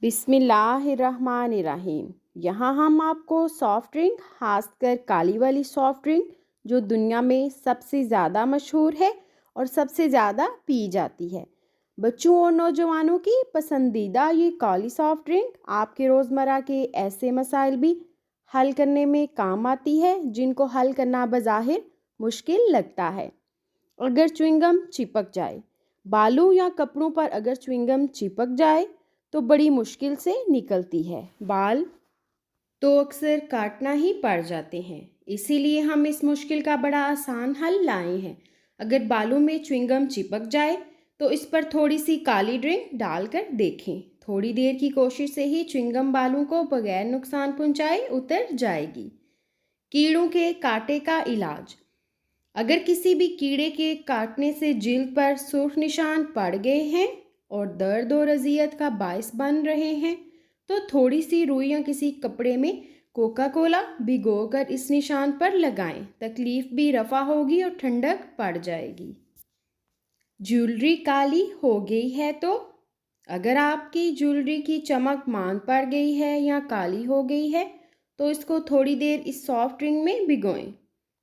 बिस्मिल्लाहिर्रहमानिर्रहीम। यहाँ हम आपको सॉफ्ट ड्रिंक, खासकर काली वाली सॉफ्ट ड्रिंक जो दुनिया में सबसे ज़्यादा मशहूर है और सबसे ज़्यादा पी जाती है, बच्चों और नौजवानों की पसंदीदा ये काली सॉफ्ट ड्रिंक आपके रोज़मर्रा के ऐसे मसाइल भी हल करने में काम आती है जिनको हल करना बज़ाहिर मुश्किल लगता है। अगर च्युइंगम चिपक जाए, बालों या कपड़ों पर अगर च्युइंगम चिपक जाए तो बड़ी मुश्किल से निकलती है। बाल तो अक्सर काटना ही पड़ जाते हैं। इसीलिए हम इस मुश्किल का बड़ा आसान हल लाए हैं। अगर बालों में च्युइंगम चिपक जाए तो इस पर थोड़ी सी काली ड्रिंक डालकर देखें। थोड़ी देर की कोशिश से ही च्युइंगम बालों को बगैर नुकसान पहुंचाए उतर जाएगी। कीड़ों के कांटे का इलाज। अगर किसी भी कीड़े के काटने से जिल्द पर सुर्ख निशान पड़ गए हैं और दर्द और अजियत का बायस बन रहे हैं तो थोड़ी सी रुई या किसी कपड़े में कोका कोला भिगोकर इस निशान पर लगाएं। तकलीफ भी रफ़ा होगी और ठंडक पड़ जाएगी। ज्वेलरी काली हो गई है तो अगर आपकी ज्वेलरी की चमक मान पड़ गई है या काली हो गई है तो इसको थोड़ी देर इस सॉफ्ट ड्रिंक में भिगोएं।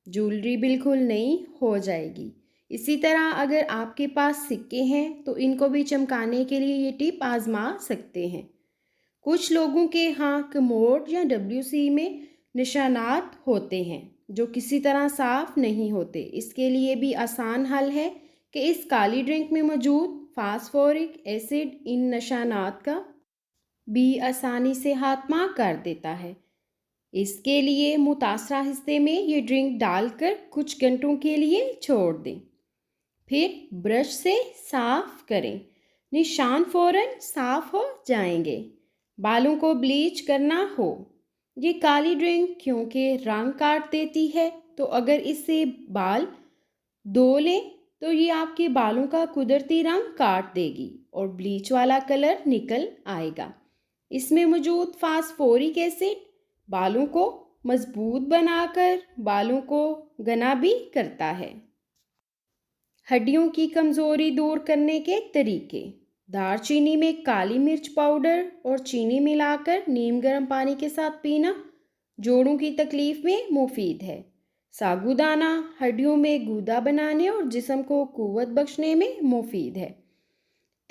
ज्वेलरी बिल्कुल नई हो जाएगी। इसी तरह अगर आपके पास सिक्के हैं तो इनको भी चमकाने के लिए ये टिप आजमा सकते हैं। कुछ लोगों के यहाँ कमोड या WC में निशानात होते हैं जो किसी तरह साफ नहीं होते। इसके लिए भी आसान हल है कि इस काली ड्रिंक में मौजूद फास्फोरिक एसिड इन निशानात का भी आसानी से खात्मा कर देता है। इसके लिए मुतासरा हिस्से में ये ड्रिंक डालकर कुछ घंटों के लिए छोड़ दें। फिर ब्रश से साफ करें। निशान फौरन साफ हो जाएंगे। बालों को ब्लीच करना हो, ये काली ड्रिंक क्योंकि रंग काट देती है तो अगर इससे बाल धो लें तो ये आपके बालों का कुदरती रंग काट देगी और ब्लीच वाला कलर निकल आएगा। इसमें मौजूद फास्फोरिक एसिड बालों को मजबूत बनाकर बालों को घना भी करता है। हड्डियों की कमज़ोरी दूर करने के तरीके। दालचीनी में काली मिर्च पाउडर और चीनी मिलाकर नीम गर्म पानी के साथ पीना जोड़ों की तकलीफ़ में मुफीद है। साबूदाना हड्डियों में गूदा बनाने और जिस्म को कुव्वत बख्शने में मुफीद है।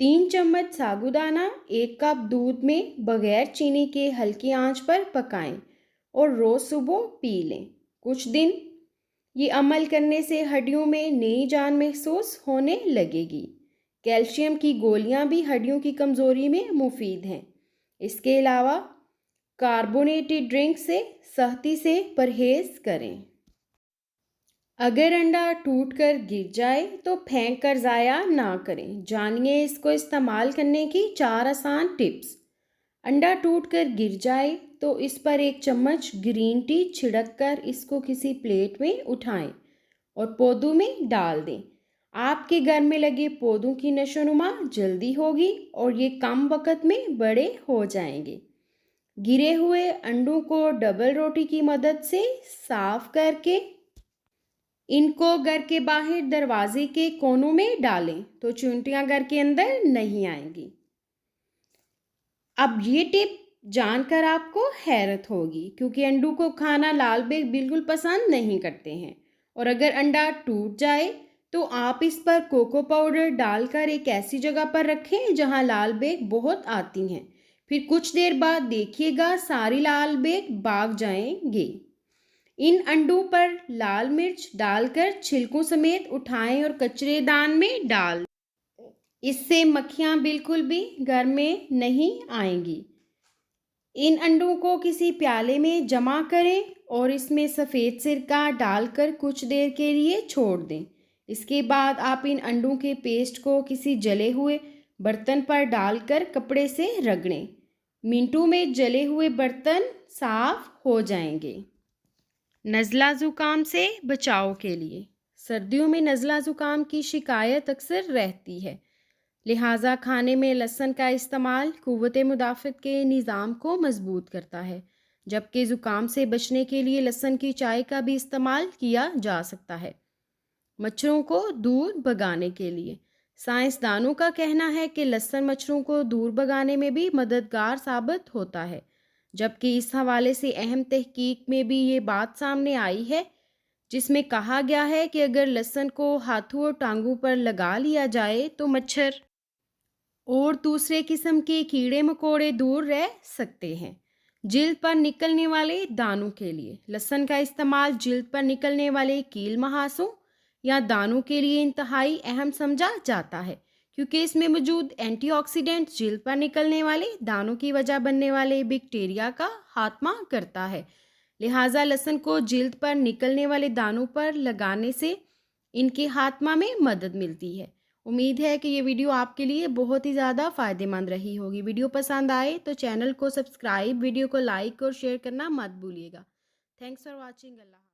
3 चम्मच साबूदाना 1 कप दूध में बगैर चीनी के हल्की आंच पर पकाएं और रोज़ सुबह पी लें। कुछ दिन ये अमल करने से हड्डियों में नई जान महसूस होने लगेगी। कैल्शियम की गोलियां भी हड्डियों की कमज़ोरी में मुफीद हैं। इसके अलावा कार्बोनेटेड ड्रिंक से सख्ती से परहेज़ करें। अगर अंडा टूटकर गिर जाए तो फेंक कर ज़ाया ना करें। जानिए इसको इस्तेमाल करने की 4 आसान टिप्स। अंडा टूटकर गिर जाए तो इस पर 1 चम्मच ग्रीन टी छिड़क कर इसको किसी प्लेट में उठाएं और पौधों में डाल दें। आपके घर में लगे पौधों की नशोनुमा जल्दी होगी और ये कम वक्त में बड़े हो जाएंगे। गिरे हुए अंडों को डबल रोटी की मदद से साफ करके इनको घर के बाहर दरवाजे के कोनों में डालें तो चींटियां घर के अंदर नहीं आएंगी। अब ये टिप जानकर आपको हैरत होगी क्योंकि अंडों को खाना लाल बेग बिल्कुल पसंद नहीं करते हैं। और अगर अंडा टूट जाए तो आप इस पर कोको पाउडर डालकर एक ऐसी जगह पर रखें जहां लाल बेग बहुत आती हैं। फिर कुछ देर बाद देखिएगा सारी लाल बेग भाग जाएंगे। इन अंडों पर लाल मिर्च डालकर छिलकों समेत उठाएं और कचरेदान में डाल। इससे मक्खियाँ बिल्कुल भी घर में नहीं आएंगी। इन अंडों को किसी प्याले में जमा करें और इसमें सफ़ेद सिरका डालकर कुछ देर के लिए छोड़ दें। इसके बाद आप इन अंडों के पेस्ट को किसी जले हुए बर्तन पर डालकर कपड़े से रगड़ें। मिनटों में जले हुए बर्तन साफ हो जाएंगे। नज़ला ज़ुकाम से बचाव के लिए। सर्दियों में नज़ला ज़ुकाम की शिकायत अक्सर रहती है, लिहाजा खाने में लहसुन का इस्तेमाल क़ुव्वत मुदाफ़त के निज़ाम को मजबूत करता है, जबकि ज़ुकाम से बचने के लिए लहसुन की चाय का भी इस्तेमाल किया जा सकता है। मच्छरों को दूर भगाने के लिए साइंसदानों का कहना है कि लहसुन मच्छरों को दूर भगाने में भी मददगार साबित होता है, जबकि इस हवाले से अहम तहकीक में भी ये बात सामने आई है, जिसमें कहा गया है कि अगर लहसुन को हाथों और टांगों पर लगा लिया जाए तो मच्छर और दूसरे किस्म के कीड़े मकोड़े दूर रह सकते हैं। जिल्द पर निकलने वाले दानों के लिए लहसुन का इस्तेमाल जिल्द पर निकलने वाले कील मुहासों या दानों के लिए इंतहाई अहम समझा जाता है, क्योंकि इसमें मौजूद एंटीऑक्सीडेंट जिल्द पर निकलने वाले दानों की वजह बनने वाले बैक्टीरिया का खात्मा करता है। लिहाजा लहसुन को जिल्द पर निकलने वाले दानों पर लगाने से इनके खात्मा में मदद मिलती है। उम्मीद है कि ये वीडियो आपके लिए बहुत ही ज़्यादा फ़ायदेमंद रही होगी। वीडियो पसंद आए तो चैनल को सब्सक्राइब, वीडियो को लाइक और शेयर करना मत भूलिएगा। Thanks for watching. अल्लाह।